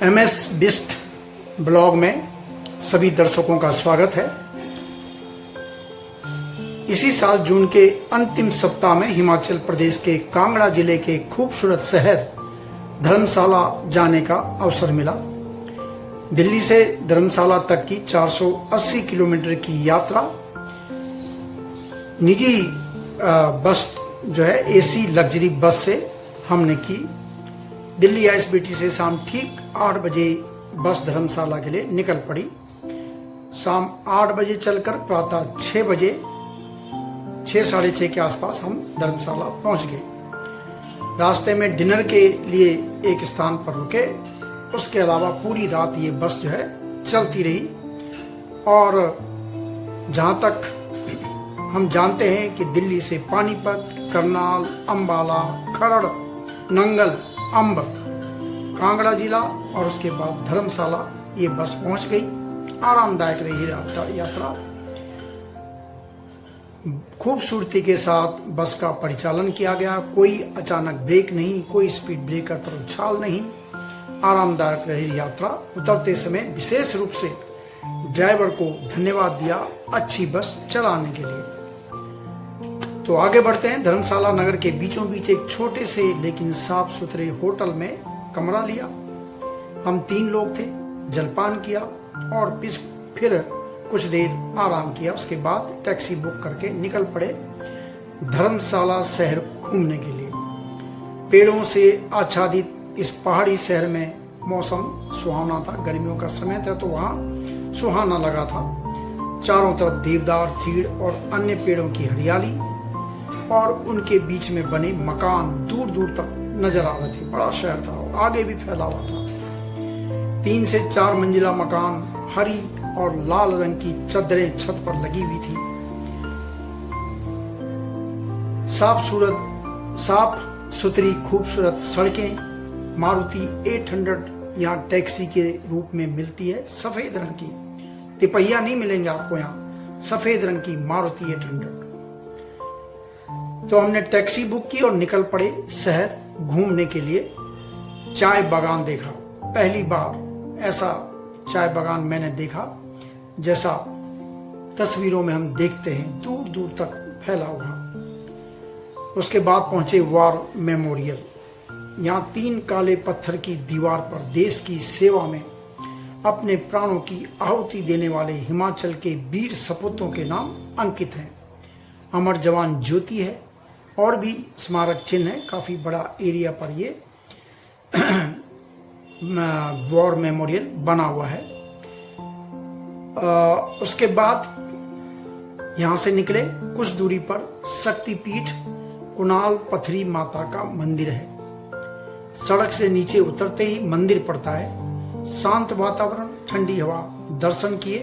MS Bisht blog में सभी दर्शकों का स्वागत है। इसी साल जून के अंतिम सप्ताह में हिमाचल प्रदेश के कांगड़ा जिले के खूबसूरत शहर धर्मशाला जाने का अवसर मिला। दिल्ली से धर्मशाला तक की 480 किलोमीटर की यात्रा निजी बस जो है AC लग्जरी बस से हमने की। दिल्ली ISBT से शाम ठीक 8 बजे बस धर्मशाला के लिए निकल पड़ी। शाम 8 बजे चलकर प्रातः 6 बजे 6 साढ़े 6 के आसपास हम धर्मशाला पहुंच गए। रास्ते में डिनर के लिए एक स्थान पर रुके। उसके अलावा पूरी रात ये बस जो है चलती रही और जहां तक हम जानते हैं कि दिल्ली से पानीपत, करनाल, अंबाला, खरड़, नंगल, अंब, कांगड़ा जिला और उसके बाद धर्मशाला ये बस पहुंच गई। आरामदायक रही यात्रा। खूबसूरती के साथ बस का परिचालन किया गया। कोई अचानक ब्रेक नहीं, कोई स्पीड ब्रेकर पर उछाल नहीं। आरामदायक रही यात्रा। उतरते समय विशेष रूप से ड्राइवर को धन्यवाद दिया अच्छी बस चलाने के लिए। तो आगे बढ़ते हैं। धर्मशाला नगर के बीचों बीच एक छोटे से लेकिन साफ सुथरे होटल में कमरा लिया। हम 3 लोग थे। जलपान किया और फिर कुछ देर आराम किया। उसके बाद टैक्सी बुक करके निकल पड़े धर्मशाला शहर घूमने के लिए। पेड़ों से आच्छादित इस पहाड़ी शहर में मौसम सुहावना था। गर्मियों का समय था तो वहां सुहाना लगा था। चारों तरफ देवदार, चीड़ और अन्य पेड़ों की हरियाली और उनके बीच में बने मकान दूर दूर तक नजर आ रहे थे। बड़ा शहर था, आगे भी फैला हुआ था। 3 से 4 मंजिला मकान, हरी और लाल रंग की चद्दरें छत पर लगी हुई थी। साफ सुथरी खूबसूरत सड़कें। मारुति 800 यहाँ टैक्सी के रूप में मिलती है। सफेद रंग की, तिपहिया नहीं मिलेंगे आपको यहाँ। सफेद रंग की मारुति 800। तो हमने टैक्सी बुक की और निकल पड़े शहर घूमने के लिए। चाय बागान देखा। पहली बार ऐसा चाय बागान मैंने देखा जैसा तस्वीरों में हम देखते हैं, दूर दूर तक फैला हुआ। उसके बाद पहुंचे वॉर मेमोरियल। यहाँ 3 काले पत्थर की दीवार पर देश की सेवा में अपने प्राणों की आहुति देने वाले हिमाचल के वीर सपूतों के नाम अंकित हैं। अमर जवान ज्योति है और भी स्मारक चिन्ह है। काफी बड़ा एरिया पर ये वॉर मेमोरियल बना हुआ है। उसके बाद यहां से निकले। कुछ दूरी पर शक्तिपीठ कुणाल पथरी माता का मंदिर है। सड़क से नीचे उतरते ही मंदिर पड़ता है। शांत वातावरण, ठंडी हवा। दर्शन किए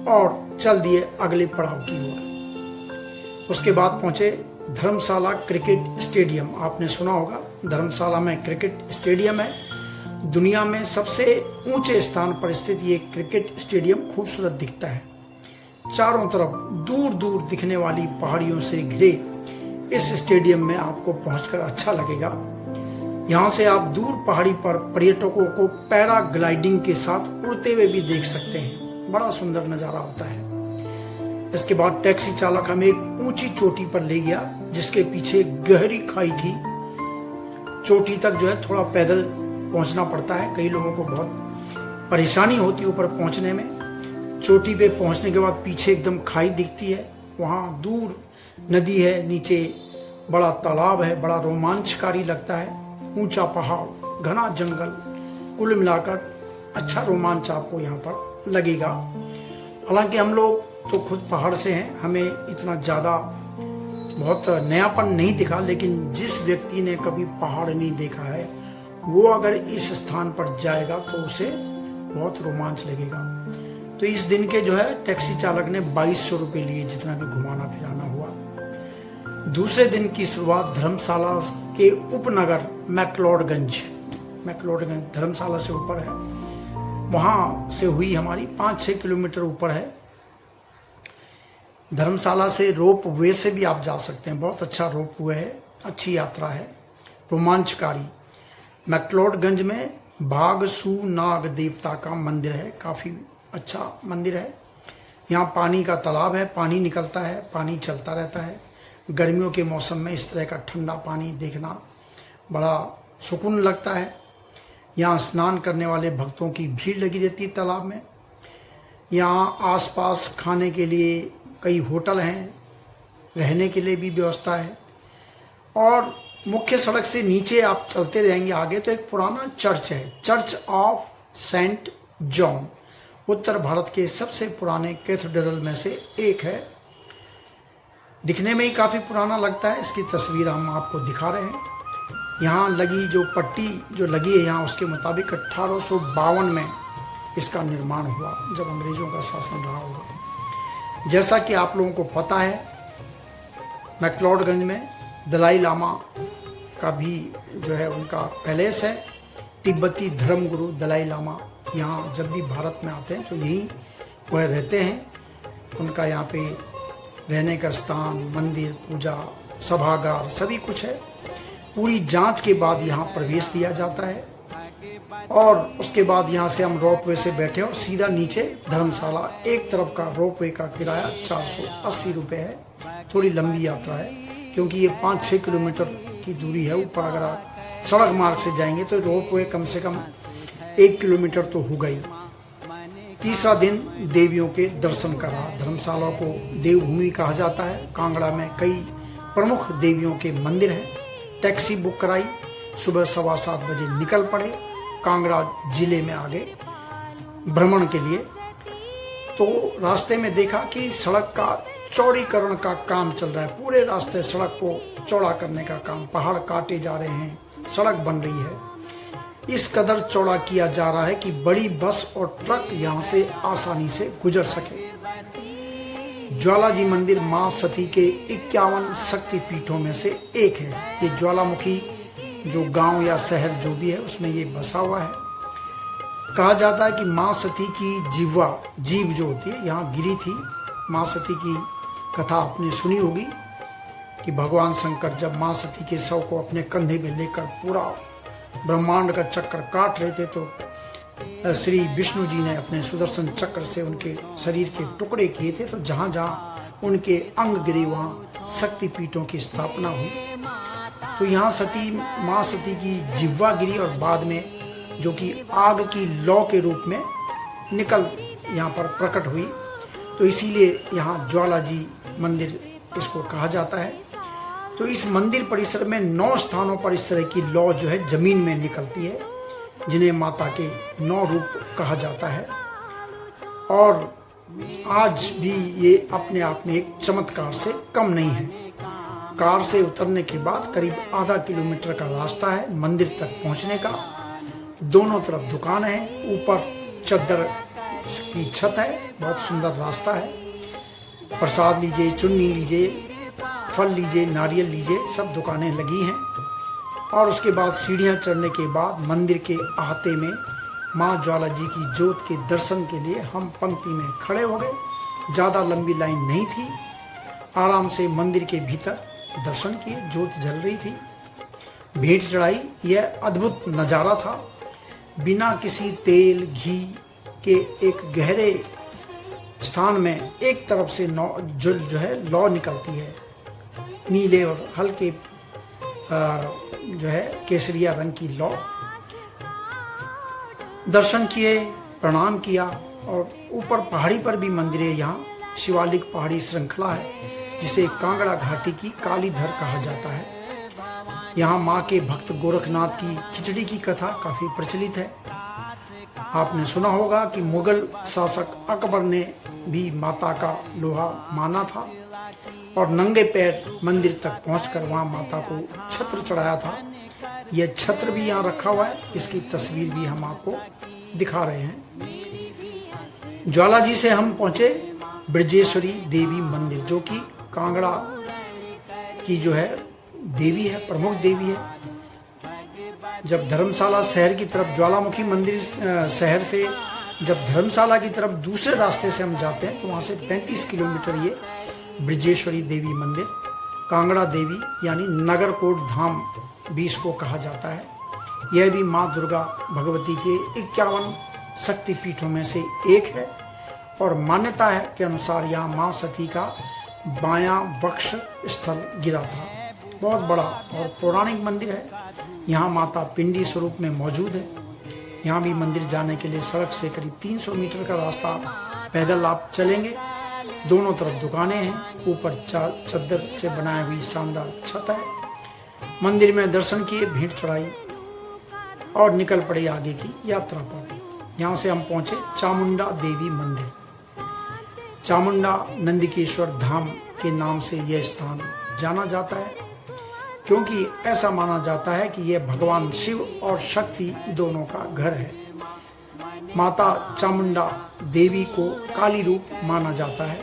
और चल दिए अगले पड़ाव की ओर। उसके बाद पहुंचे धर्मशाला क्रिकेट स्टेडियम। आपने सुना होगा धर्मशाला में क्रिकेट स्टेडियम है। दुनिया में सबसे ऊंचे स्थान पर स्थित ये क्रिकेट स्टेडियम खूबसूरत दिखता है। चारों तरफ दूर दूर दिखने वाली पहाड़ियों से घिरे इस स्टेडियम में आपको पहुंचकर अच्छा लगेगा। यहाँ से आप दूर पहाड़ी पर पर्यटकों को पैराग्लाइडिंग के साथ उड़ते हुए भी देख सकते हैं। बड़ा सुंदर नजारा होता है। इसके बाद टैक्सी चालक हमें एक ऊंची चोटी पर ले गया जिसके पीछे गहरी खाई थी। चोटी तक जो है थोड़ा पैदल पहुंचना पड़ता है। कई लोगों को बहुत परेशानी होती है ऊपर पहुंचने में। चोटी पे पहुंचने के बाद पीछे एकदम खाई दिखती है। वहां दूर नदी है, नीचे बड़ा तालाब है। बड़ा रोमांचकारी लगता है। ऊंचा पहाड़, घना जंगल, कुल मिलाकर अच्छा रोमांच आपको यहाँ पर लगेगा। हालांकि हम लोग तो खुद पहाड़ से हैं, हमें इतना ज्यादा बहुत नयापन नहीं दिखा। लेकिन जिस व्यक्ति ने कभी पहाड़ नहीं देखा है वो अगर इस स्थान पर जाएगा तो उसे बहुत रोमांच लगेगा। तो इस दिन के जो है टैक्सी चालक ने 2200 रुपये लिए, जितना भी घुमाना फिराना हुआ। दूसरे दिन की शुरुआत धर्मशाला के उपनगर मैक्लोडगंज धर्मशाला से ऊपर है, वहां से हुई हमारी। 5-6 किलोमीटर ऊपर है। धर्मशाला से रोप वे से भी आप जा सकते हैं। बहुत अच्छा रोप वे है। अच्छी यात्रा है, रोमांचकारी। मैक्लोडगंज में बागसु नाग देवता का मंदिर है। काफी अच्छा मंदिर है। यहाँ पानी का तालाब है, पानी निकलता है, पानी चलता रहता है। गर्मियों के मौसम में इस तरह का ठंडा पानी देखना बड़ा सुकून लगता है। यहाँ स्नान करने वाले भक्तों की भीड़ लगी रहती है तालाब में। यहाँ आसपास खाने के लिए कई होटल हैं, रहने के लिए भी व्यवस्था है। और मुख्य सड़क से नीचे आप चलते रहेंगे आगे तो एक पुराना चर्च है, चर्च ऑफ सेंट जॉन। उत्तर भारत के सबसे पुराने कैथेड्रल में से एक है। दिखने में ही काफ़ी पुराना लगता है। इसकी तस्वीर हम आपको दिखा रहे हैं। यहाँ लगी जो पट्टी जो लगी है यहाँ, उसके मुताबिक 1852 में इसका निर्माण हुआ, जब अंग्रेजों का शासन रहा होगा। जैसा कि आप लोगों को पता है, मैक्लोडगंज में दलाई लामा का भी जो है उनका पैलेस है। तिब्बती धर्मगुरु दलाई लामा यहाँ जब भी भारत में आते हैं तो यहीं वह रहते हैं। उनका यहाँ पे रहने का स्थान, मंदिर, पूजा, सभागार सभी कुछ है। पूरी जांच के बाद यहाँ प्रवेश दिया जाता है और उसके बाद यहाँ से हम रोपवे से बैठे और सीधा नीचे धर्मशाला। एक तरफ का रोपवे का किराया 480 रुपये है। थोड़ी लंबी यात्रा है क्योंकि ये 5-6 किलोमीटर की दूरी है। ऊपर अगर आप सड़क मार्ग से जाएंगे तो रोपवे कम से कम 1 किलोमीटर तो होगा ही। तीसरा दिन देवियों के दर्शन करा। धर्मशाला को देवभूमि कहा जाता है। कांगड़ा में कई प्रमुख देवियों के मंदिर हैं। टैक्सी बुक कराई, सुबह 7:15 बजे निकल पड़े कांगड़ा जिले में आगे भ्रमण के लिए। तो रास्ते में देखा कि सड़क का चौड़ीकरण का काम चल रहा है। पूरे रास्ते सड़क को चौड़ा करने का काम, पहाड़ काटे जा रहे हैं, सड़क बन रही है। इस कदर चौड़ा किया जा रहा है कि बड़ी बस और ट्रक यहाँ से आसानी से गुजर सके। ज्वालाजी मंदिर मां सती के 51 शक्ति पीठों में से एक है। ये ज्वालामुखी जो गांव या शहर जो भी है उसमें ये बसा हुआ है। कहा जाता है कि मां सती की जीव जो होती है यहाँ गिरी थी। मां सती की कथा आपने सुनी होगी कि भगवान शंकर जब मां सती के शव को अपने कंधे में लेकर पूरा ब्रह्मांड का चक्कर काट रहे थे तो श्री विष्णु जी ने अपने सुदर्शन चक्र से उनके शरीर के टुकड़े किए थे। तो जहां जहां उनके अंग गिरे वहां शक्ति पीठों की स्थापना हुई। तो यहाँ मां सती की जिह्वा गिरी और बाद में जो कि आग की लौ के रूप में निकल यहाँ पर प्रकट हुई। तो इसीलिए यहाँ ज्वालाजी मंदिर इसको कहा जाता है। तो इस मंदिर परिसर में 9 स्थानों पर इस तरह की लौ जो है जमीन में निकलती है, जिन्हें माता के 9 रूप कहा जाता है। और आज भी ये अपने आप में एक चमत्कार से कम नहीं है। कार से उतरने के बाद करीब आधा किलोमीटर का रास्ता है मंदिर तक पहुंचने का। दोनों तरफ दुकान है, ऊपर चद्दर की छत है। बहुत सुंदर रास्ता है। प्रसाद लीजिए, चुन्नी लीजिए, फल लीजिए, नारियल लीजिए, सब दुकानें लगी हैं। और उसके बाद सीढ़ियां चढ़ने के बाद मंदिर के अहाते में मां ज्वाला जी की जोत के दर्शन के लिए हम पंक्ति में खड़े हो गए। ज़्यादा लंबी लाइन नहीं थी। आराम से मंदिर के भीतर दर्शन किए। जोत जल रही थी, भेंट चढ़ाई। यह अद्भुत नज़ारा था। बिना किसी तेल घी के एक गहरे स्थान में एक तरफ से जो है लौ निकलती है, नीले और हल्के जो है केसरिया रंग की लौ। दर्शन किए, प्रणाम किया। और ऊपर पहाड़ी पर भी मंदिर है। यहाँ शिवालिक पहाड़ी श्रृंखला है जिसे कांगड़ा घाटी की कालीधर कहा जाता है। यहाँ माँ के भक्त गोरखनाथ की खिचड़ी की कथा काफी प्रचलित है। आपने सुना होगा कि मुगल शासक अकबर ने भी माता का लोहा माना था और नंगे पैर मंदिर तक पहुंचकर वहां माता को छत्र चढ़ाया था। यह छत्र भी यहाँ रखा हुआ है। इसकी तस्वीर भी हम आपको दिखा रहे हैं। ज्वालाजी से हम पहुंचे ब्रजेश्वरी देवी मंदिर, जो कि कांगड़ा की जो है देवी है, प्रमुख देवी है। जब धर्मशाला शहर की तरफ, ज्वालामुखी मंदिर शहर से जब धर्मशाला की तरफ दूसरे रास्ते से हम जाते हैं तो वहाँ से 35 किलोमीटर ये ब्रजेश्वरी देवी मंदिर, कांगड़ा देवी यानी नगरकोट धाम भी इसको कहा जाता है। यह भी माँ दुर्गा भगवती के 51 शक्तिपीठों में से एक है और मान्यता है के अनुसार यहाँ माँ सती का बायां वक्ष स्थल गिरा था। बहुत बड़ा और पौराणिक मंदिर है। यहाँ माता पिंडी स्वरूप में मौजूद है। यहाँ भी मंदिर जाने के लिए सड़क से करीब 300 मीटर का रास्ता पैदल आप चलेंगे। दोनों तरफ दुकानें हैं। ऊपर चद्दर से बनाई हुई शानदार छत है। मंदिर में दर्शन किए, भेंट चढ़ाई और निकल पड़े आगे की यात्रा पर। यहाँ से हम पहुंचे चामुंडा देवी मंदिर। चामुंडा नंदिकेश्वर धाम के नाम से यह स्थान जाना जाता है, क्योंकि ऐसा माना जाता है कि यह भगवान शिव और शक्ति दोनों का घर है। माता चामुंडा देवी को काली रूप माना जाता है,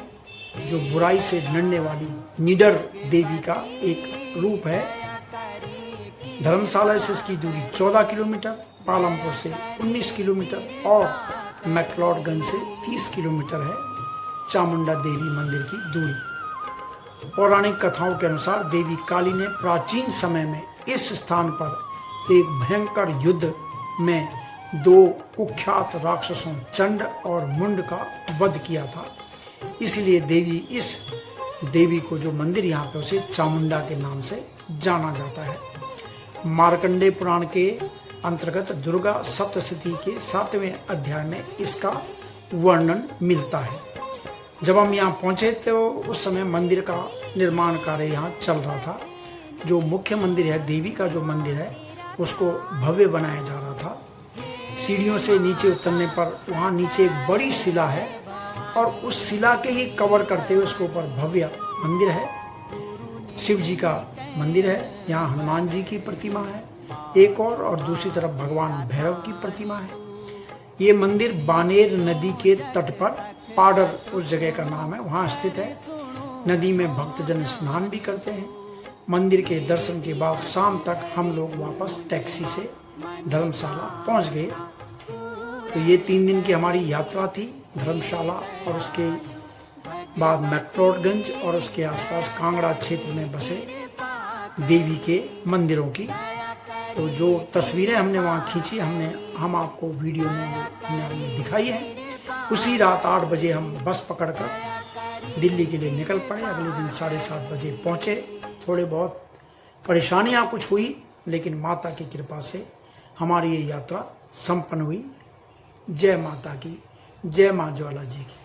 जो बुराई से लड़ने वाली निडर देवी का एक रूप है। धर्मशाला से इसकी दूरी 14 किलोमीटर, पालमपुर से 19 किलोमीटर और मैक्लोडगंज से 30 किलोमीटर है चामुंडा देवी मंदिर की दूरी। पौराणिक कथाओं के अनुसार देवी काली ने प्राचीन समय में इस स्थान पर एक भयंकर युद्ध में 2 कुख्यात राक्षसों चंड और मुंड का वध किया था। इसलिए इस देवी को जो मंदिर यहाँ पे उसे चामुंडा के नाम से जाना जाता है। मार्कंडे पुराण के अंतर्गत दुर्गा सप्तशती के 7वें अध्याय में इसका वर्णन मिलता है। जब हम यहाँ पहुंचे तो उस समय मंदिर का निर्माण कार्य यहाँ चल रहा था। जो मुख्य मंदिर है, देवी का जो मंदिर है, उसको भव्य बनाया जा रहा था। सीढ़ियों से नीचे उतरने पर वहाँ नीचे एक बड़ी शिला है और उस शिला के ही कवर करते हुए उसके ऊपर भव्य मंदिर है। शिव जी का मंदिर है। यहाँ हनुमान जी की प्रतिमा है एक और दूसरी तरफ भगवान भैरव की प्रतिमा है। ये मंदिर बानेर नदी के तट पर, पाडर उस जगह का नाम है, वहाँ स्थित है। नदी में भक्तजन स्नान भी करते हैं। मंदिर के दर्शन के बाद शाम तक हम लोग वापस टैक्सी से धर्मशाला पहुंच गए। तो ये 3 दिन की हमारी यात्रा थी। धर्मशाला और उसके बाद मैक्लोडगंज और उसके आसपास कांगड़ा क्षेत्र में बसे देवी के मंदिरों की। तो जो तस्वीरें हमने वहाँ खींची हम आपको वीडियो में हमने दिखाई है। उसी रात 8 बजे हम बस पकड़कर दिल्ली के लिए निकल पड़े। अगले दिन 7:30 बजे पहुँचे। थोड़े बहुत परेशानियाँ कुछ हुई, लेकिन माता की कृपा से हमारी ये यात्रा संपन्न हुई। जय माता की, जय माँ ज्वाला जी की।